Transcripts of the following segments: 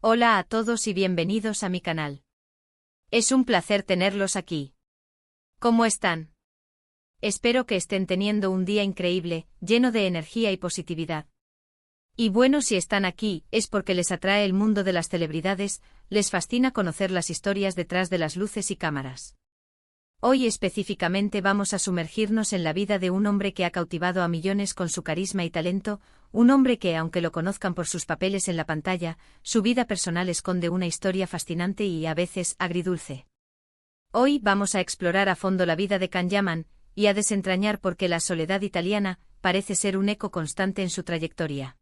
Hola a todos y bienvenidos a mi canal. Es un placer tenerlos aquí. ¿Cómo están? Espero que estén teniendo un día increíble, lleno de energía y positividad. Y bueno, si están aquí, es porque les atrae el mundo de las celebridades, les fascina conocer las historias detrás de las luces y cámaras. Hoy específicamente vamos a sumergirnos en la vida de un hombre que ha cautivado a millones con su carisma y talento, un hombre que, aunque lo conozcan por sus papeles en la pantalla, su vida personal esconde una historia fascinante y, a veces, agridulce. Hoy vamos a explorar a fondo la vida de Can Yaman, y a desentrañar por qué la soledad italiana parece ser un eco constante en su trayectoria.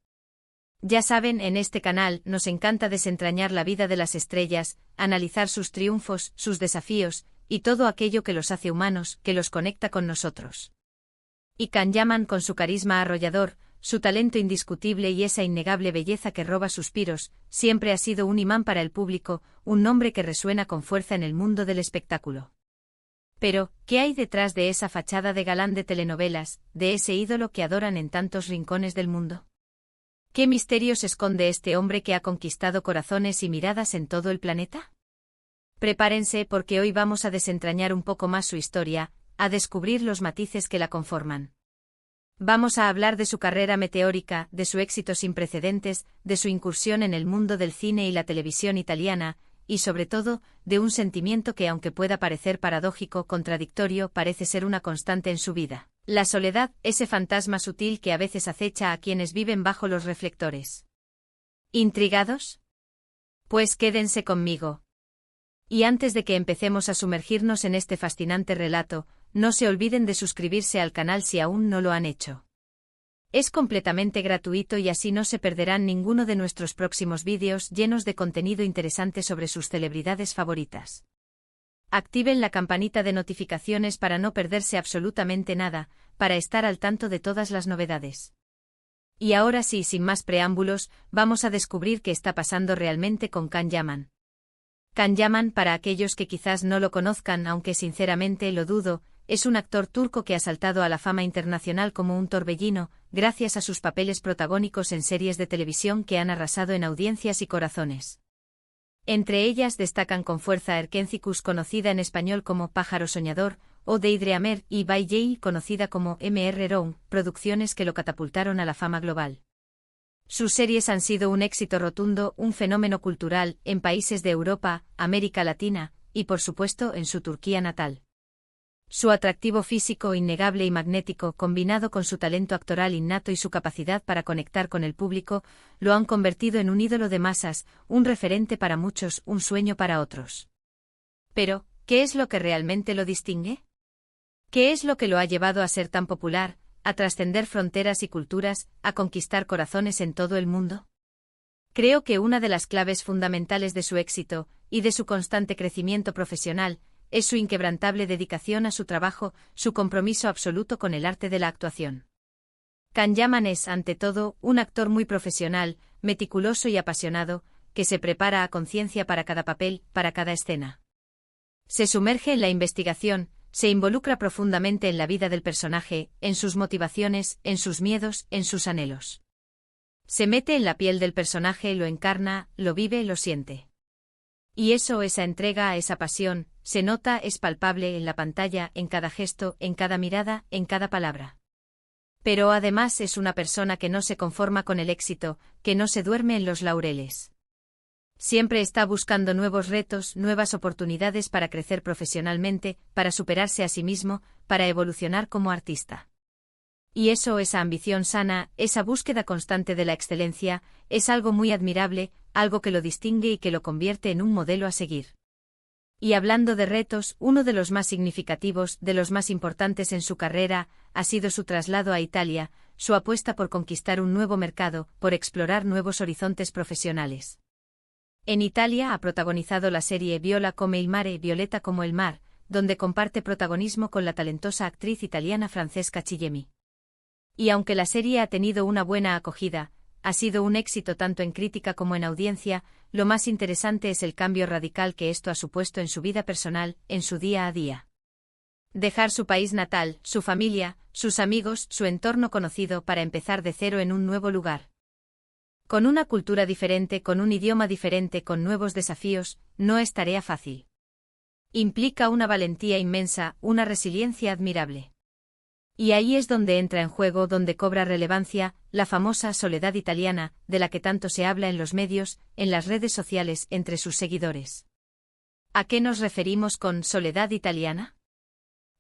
Ya saben, en este canal nos encanta desentrañar la vida de las estrellas, analizar sus triunfos, sus desafíos, y todo aquello que los hace humanos, que los conecta con nosotros. Y Can Yaman, con su carisma arrollador, su talento indiscutible y esa innegable belleza que roba suspiros, siempre ha sido un imán para el público, un nombre que resuena con fuerza en el mundo del espectáculo. Pero, ¿qué hay detrás de esa fachada de galán de telenovelas, de ese ídolo que adoran en tantos rincones del mundo? ¿Qué misterios esconde este hombre que ha conquistado corazones y miradas en todo el planeta? Prepárense porque hoy vamos a desentrañar un poco más su historia, a descubrir los matices que la conforman. Vamos a hablar de su carrera meteórica, de su éxito sin precedentes, de su incursión en el mundo del cine y la televisión italiana, y sobre todo, de un sentimiento que, aunque pueda parecer paradójico, contradictorio, parece ser una constante en su vida: la soledad, ese fantasma sutil que a veces acecha a quienes viven bajo los reflectores. ¿Intrigados? Pues quédense conmigo. Y antes de que empecemos a sumergirnos en este fascinante relato, no se olviden de suscribirse al canal si aún no lo han hecho. Es completamente gratuito y así no se perderán ninguno de nuestros próximos vídeos llenos de contenido interesante sobre sus celebridades favoritas. Activen la campanita de notificaciones para no perderse absolutamente nada, para estar al tanto de todas las novedades. Y ahora sí, sin más preámbulos, vamos a descubrir qué está pasando realmente con Can Yaman. Can Yaman, para aquellos que quizás no lo conozcan, aunque sinceramente lo dudo, es un actor turco que ha saltado a la fama internacional como un torbellino, gracias a sus papeles protagónicos en series de televisión que han arrasado en audiencias y corazones. Entre ellas destacan con fuerza Erkencicus, conocida en español como Pájaro Soñador, o Deidre Amer, y Bay J, conocida como M.R. Round, producciones que lo catapultaron a la fama global. Sus series han sido un éxito rotundo, un fenómeno cultural, en países de Europa, América Latina, y por supuesto en su Turquía natal. Su atractivo físico innegable y magnético, combinado con su talento actoral innato y su capacidad para conectar con el público, lo han convertido en un ídolo de masas, un referente para muchos, un sueño para otros. Pero, ¿qué es lo que realmente lo distingue? ¿Qué es lo que lo ha llevado a ser tan popular, a trascender fronteras y culturas, a conquistar corazones en todo el mundo? Creo que una de las claves fundamentales de su éxito, y de su constante crecimiento profesional, es su inquebrantable dedicación a su trabajo, su compromiso absoluto con el arte de la actuación. Can Yaman es, ante todo, un actor muy profesional, meticuloso y apasionado, que se prepara a conciencia para cada papel, para cada escena. Se sumerge en la investigación, se involucra profundamente en la vida del personaje, en sus motivaciones, en sus miedos, en sus anhelos. Se mete en la piel del personaje, lo encarna, lo vive, lo siente. Y eso, esa entrega, esa pasión, se nota, es palpable en la pantalla, en cada gesto, en cada mirada, en cada palabra. Pero además es una persona que no se conforma con el éxito, que no se duerme en los laureles. Siempre está buscando nuevos retos, nuevas oportunidades para crecer profesionalmente, para superarse a sí mismo, para evolucionar como artista. Y eso, esa ambición sana, esa búsqueda constante de la excelencia, es algo muy admirable, algo que lo distingue y que lo convierte en un modelo a seguir. Y hablando de retos, uno de los más significativos, de los más importantes en su carrera, ha sido su traslado a Italia, su apuesta por conquistar un nuevo mercado, por explorar nuevos horizontes profesionales. En Italia ha protagonizado la serie Viola come il mare, Violeta como el mar, donde comparte protagonismo con la talentosa actriz italiana Francesca Chillemi. Y aunque la serie ha tenido una buena acogida, ha sido un éxito tanto en crítica como en audiencia, lo más interesante es el cambio radical que esto ha supuesto en su vida personal, en su día a día. Dejar su país natal, su familia, sus amigos, su entorno conocido para empezar de cero en un nuevo lugar. Con una cultura diferente, con un idioma diferente, con nuevos desafíos, no es tarea fácil. Implica una valentía inmensa, una resiliencia admirable. Y ahí es donde entra en juego, donde cobra relevancia, la famosa soledad italiana, de la que tanto se habla en los medios, en las redes sociales, entre sus seguidores. ¿A qué nos referimos con soledad italiana?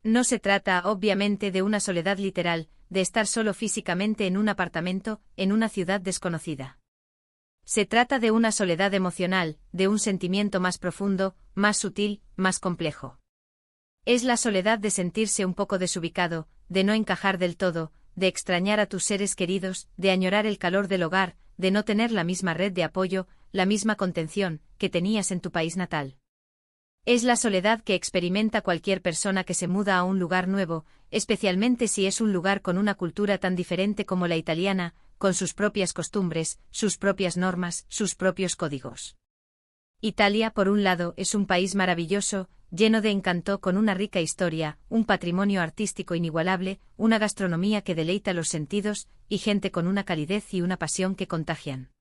No se trata, obviamente, de una soledad literal, de estar solo físicamente en un apartamento, en una ciudad desconocida. Se trata de una soledad emocional, de un sentimiento más profundo, más sutil, más complejo. Es la soledad de sentirse un poco desubicado, de no encajar del todo, de extrañar a tus seres queridos, de añorar el calor del hogar, de no tener la misma red de apoyo, la misma contención, que tenías en tu país natal. Es la soledad que experimenta cualquier persona que se muda a un lugar nuevo, especialmente si es un lugar con una cultura tan diferente como la italiana, con sus propias costumbres, sus propias normas, sus propios códigos. Italia, por un lado, es un país maravilloso, lleno de encanto, con una rica historia, un patrimonio artístico inigualable, una gastronomía que deleita los sentidos, y gente con una calidez y una pasión que contagian.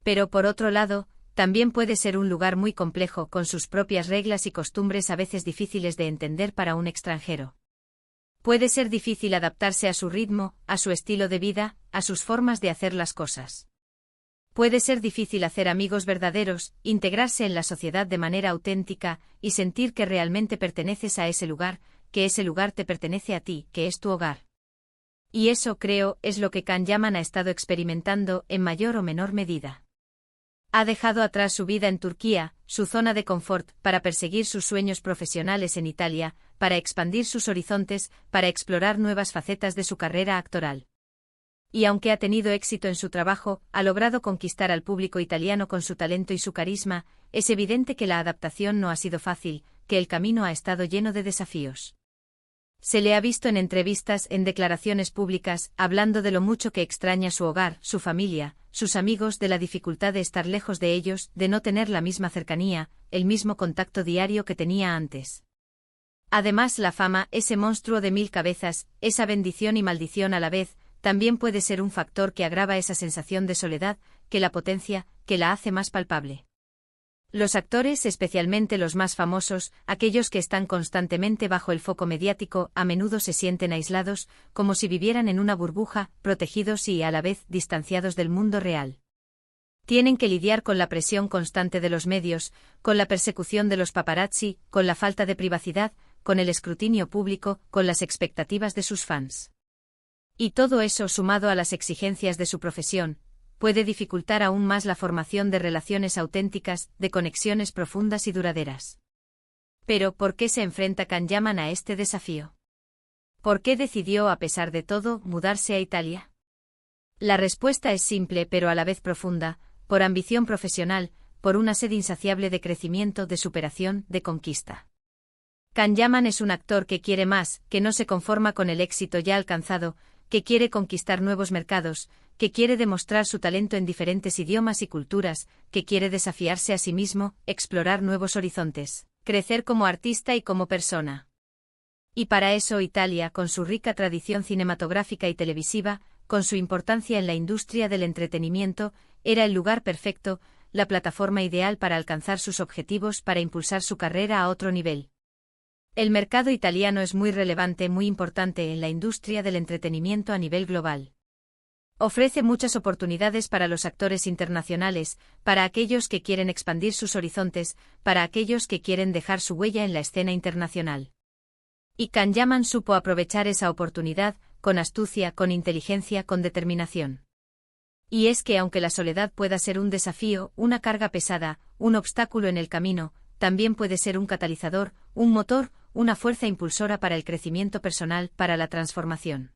Pero por otro lado, también puede ser un lugar muy complejo, con sus propias reglas y costumbres a veces difíciles de entender para un extranjero. Puede ser difícil adaptarse a su ritmo, a su estilo de vida, a sus formas de hacer las cosas. Puede ser difícil hacer amigos verdaderos, integrarse en la sociedad de manera auténtica, y sentir que realmente perteneces a ese lugar, que ese lugar te pertenece a ti, que es tu hogar. Y eso, creo, es lo que Can Yaman ha estado experimentando en mayor o menor medida. Ha dejado atrás su vida en Turquía, su zona de confort, para perseguir sus sueños profesionales en Italia, para expandir sus horizontes, para explorar nuevas facetas de su carrera actoral. Y aunque ha tenido éxito en su trabajo, ha logrado conquistar al público italiano con su talento y su carisma, es evidente que la adaptación no ha sido fácil, que el camino ha estado lleno de desafíos. Se le ha visto en entrevistas, en declaraciones públicas, hablando de lo mucho que extraña su hogar, su familia, sus amigos, de la dificultad de estar lejos de ellos, de no tener la misma cercanía, el mismo contacto diario que tenía antes. Además, la fama, ese monstruo de 1000 cabezas, esa bendición y maldición a la vez, también puede ser un factor que agrava esa sensación de soledad, que la potencia, que la hace más palpable. Los actores, especialmente los más famosos, aquellos que están constantemente bajo el foco mediático, a menudo se sienten aislados, como si vivieran en una burbuja, protegidos y, a la vez, distanciados del mundo real. Tienen que lidiar con la presión constante de los medios, con la persecución de los paparazzi, con la falta de privacidad, con el escrutinio público, con las expectativas de sus fans. Y todo eso, sumado a las exigencias de su profesión, puede dificultar aún más la formación de relaciones auténticas, de conexiones profundas y duraderas. Pero, ¿por qué se enfrenta Can Yaman a este desafío? ¿Por qué decidió, a pesar de todo, mudarse a Italia? La respuesta es simple pero a la vez profunda: por ambición profesional, por una sed insaciable de crecimiento, de superación, de conquista. Can Yaman es un actor que quiere más, que no se conforma con el éxito ya alcanzado, que quiere conquistar nuevos mercados, que quiere demostrar su talento en diferentes idiomas y culturas, que quiere desafiarse a sí mismo, explorar nuevos horizontes, crecer como artista y como persona. Y para eso Italia, con su rica tradición cinematográfica y televisiva, con su importancia en la industria del entretenimiento, era el lugar perfecto, la plataforma ideal para alcanzar sus objetivos, para impulsar su carrera a otro nivel. El mercado italiano es muy relevante, muy importante en la industria del entretenimiento a nivel global. Ofrece muchas oportunidades para los actores internacionales, para aquellos que quieren expandir sus horizontes, para aquellos que quieren dejar su huella en la escena internacional. Y Can Yaman supo aprovechar esa oportunidad, con astucia, con inteligencia, con determinación. Y es que aunque la soledad pueda ser un desafío, una carga pesada, un obstáculo en el camino, también puede ser un catalizador, un motor, una fuerza impulsora para el crecimiento personal, para la transformación.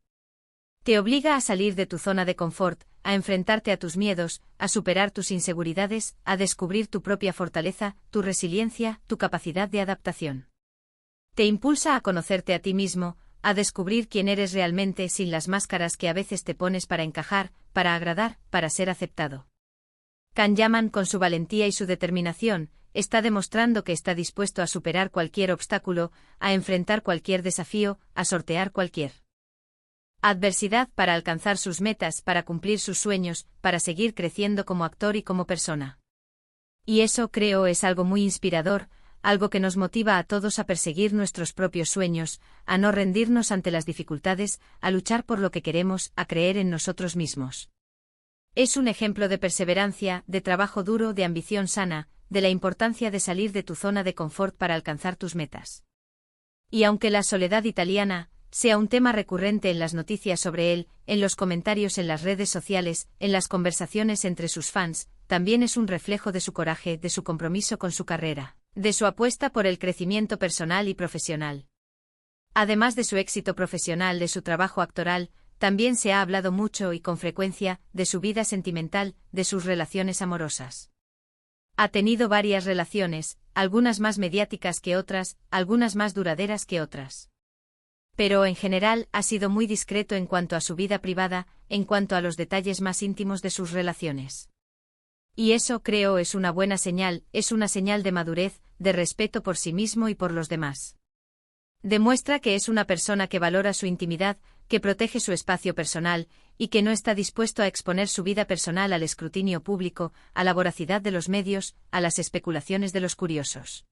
Te obliga a salir de tu zona de confort, a enfrentarte a tus miedos, a superar tus inseguridades, a descubrir tu propia fortaleza, tu resiliencia, tu capacidad de adaptación. Te impulsa a conocerte a ti mismo, a descubrir quién eres realmente sin las máscaras que a veces te pones para encajar, para agradar, para ser aceptado. Can Yaman, con su valentía y su determinación, está demostrando que está dispuesto a superar cualquier obstáculo, a enfrentar cualquier desafío, a sortear cualquier Adversidad para alcanzar sus metas, para cumplir sus sueños, para seguir creciendo como actor y como persona. Y eso, creo, es algo muy inspirador, algo que nos motiva a todos a perseguir nuestros propios sueños, a no rendirnos ante las dificultades, a luchar por lo que queremos, a creer en nosotros mismos. Es un ejemplo de perseverancia, de trabajo duro, de ambición sana, de la importancia de salir de tu zona de confort para alcanzar tus metas. Y aunque la soledad italiana sea un tema recurrente en las noticias sobre él, en los comentarios en las redes sociales, en las conversaciones entre sus fans, también es un reflejo de su coraje, de su compromiso con su carrera, de su apuesta por el crecimiento personal y profesional. Además de su éxito profesional, de su trabajo actoral, también se ha hablado mucho y con frecuencia de su vida sentimental, de sus relaciones amorosas. Ha tenido varias relaciones, algunas más mediáticas que otras, algunas más duraderas que otras. Pero en general ha sido muy discreto en cuanto a su vida privada, en cuanto a los detalles más íntimos de sus relaciones. Y eso, creo, es una buena señal, es una señal de madurez, de respeto por sí mismo y por los demás. Demuestra que es una persona que valora su intimidad, que protege su espacio personal, y que no está dispuesto a exponer su vida personal al escrutinio público, a la voracidad de los medios, a las especulaciones de los curiosos.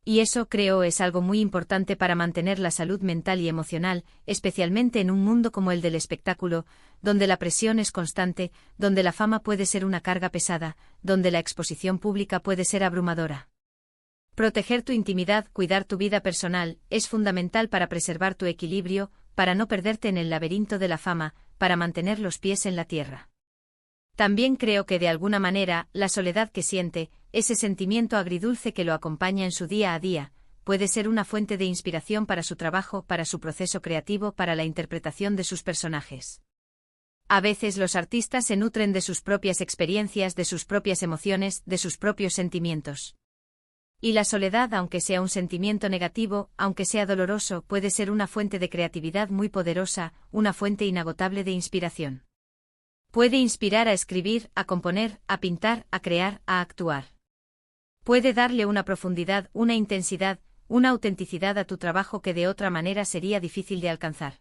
Y eso, creo, es algo muy importante para mantener la salud mental y emocional, especialmente en un mundo como el del espectáculo, donde la presión es constante, donde la fama puede ser una carga pesada, donde la exposición pública puede ser abrumadora. Proteger tu intimidad, cuidar tu vida personal, es fundamental para preservar tu equilibrio, para no perderte en el laberinto de la fama, para mantener los pies en la tierra. También creo que de alguna manera, la soledad que siente, ese sentimiento agridulce que lo acompaña en su día a día, puede ser una fuente de inspiración para su trabajo, para su proceso creativo, para la interpretación de sus personajes. A veces los artistas se nutren de sus propias experiencias, de sus propias emociones, de sus propios sentimientos. Y la soledad, aunque sea un sentimiento negativo, aunque sea doloroso, puede ser una fuente de creatividad muy poderosa, una fuente inagotable de inspiración. Puede inspirar a escribir, a componer, a pintar, a crear, a actuar. Puede darle una profundidad, una intensidad, una autenticidad a tu trabajo que de otra manera sería difícil de alcanzar.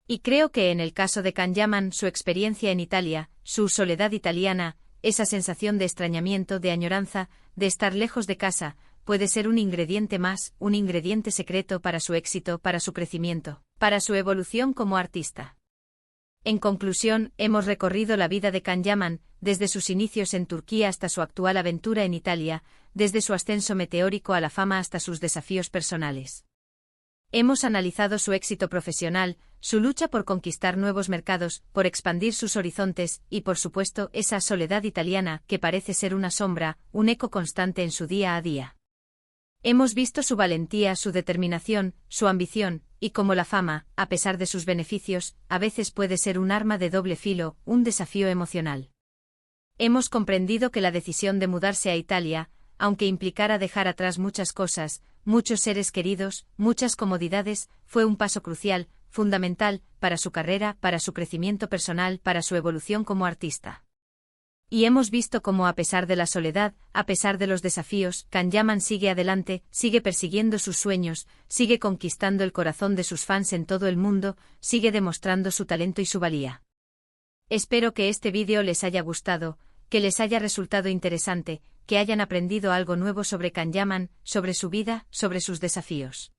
Y creo que en el caso de Can Yaman, su experiencia en Italia, su soledad italiana, esa sensación de extrañamiento, de añoranza, de estar lejos de casa, puede ser un ingrediente más, un ingrediente secreto para su éxito, para su crecimiento, para su evolución como artista. En conclusión, hemos recorrido la vida de Can Yaman, desde sus inicios en Turquía hasta su actual aventura en Italia, desde su ascenso meteórico a la fama hasta sus desafíos personales. Hemos analizado su éxito profesional, su lucha por conquistar nuevos mercados, por expandir sus horizontes, y por supuesto, esa soledad italiana que parece ser una sombra, un eco constante en su día a día. Hemos visto su valentía, su determinación, su ambición, y cómo la fama, a pesar de sus beneficios, a veces puede ser un arma de doble filo, un desafío emocional. Hemos comprendido que la decisión de mudarse a Italia, aunque implicara dejar atrás muchas cosas, muchos seres queridos, muchas comodidades, fue un paso crucial, fundamental, para su carrera, para su crecimiento personal, para su evolución como artista. Y hemos visto cómo a pesar de la soledad, a pesar de los desafíos, Can Yaman sigue adelante, sigue persiguiendo sus sueños, sigue conquistando el corazón de sus fans en todo el mundo, sigue demostrando su talento y su valía. Espero que este vídeo les haya gustado, que les haya resultado interesante, que hayan aprendido algo nuevo sobre Can Yaman, sobre su vida, sobre sus desafíos.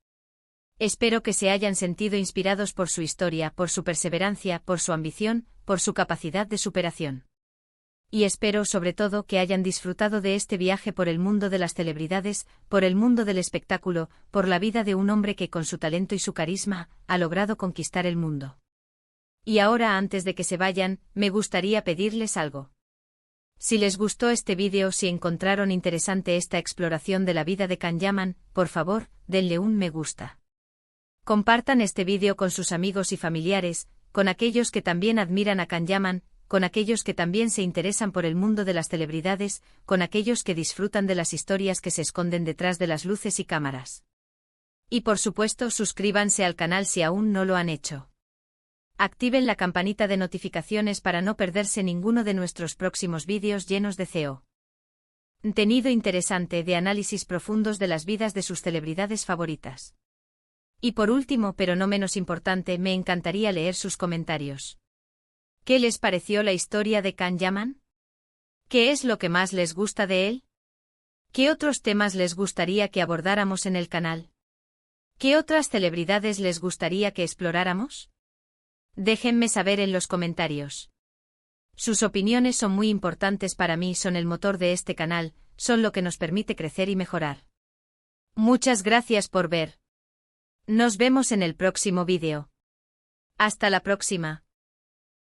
Espero que se hayan sentido inspirados por su historia, por su perseverancia, por su ambición, por su capacidad de superación. Y espero sobre todo que hayan disfrutado de este viaje por el mundo de las celebridades, por el mundo del espectáculo, por la vida de un hombre que con su talento y su carisma, ha logrado conquistar el mundo. Y ahora, antes de que se vayan, me gustaría pedirles algo. Si les gustó este vídeo, si encontraron interesante esta exploración de la vida de Can Yaman, por favor, denle un me gusta. Compartan este vídeo con sus amigos y familiares, con aquellos que también admiran a Can Yaman, con aquellos que también se interesan por el mundo de las celebridades, con aquellos que disfrutan de las historias que se esconden detrás de las luces y cámaras. Y por supuesto, suscríbanse al canal si aún no lo han hecho. Activen la campanita de notificaciones para no perderse ninguno de nuestros próximos vídeos llenos de contenido interesante de análisis profundos de las vidas de sus celebridades favoritas. Y por último, pero no menos importante, me encantaría leer sus comentarios. ¿Qué les pareció la historia de Can Yaman? ¿Qué es lo que más les gusta de él? ¿Qué otros temas les gustaría que abordáramos en el canal? ¿Qué otras celebridades les gustaría que exploráramos? Déjenme saber en los comentarios. Sus opiniones son muy importantes para mí, son el motor de este canal, son lo que nos permite crecer y mejorar. Muchas gracias por ver. Nos vemos en el próximo vídeo. Hasta la próxima.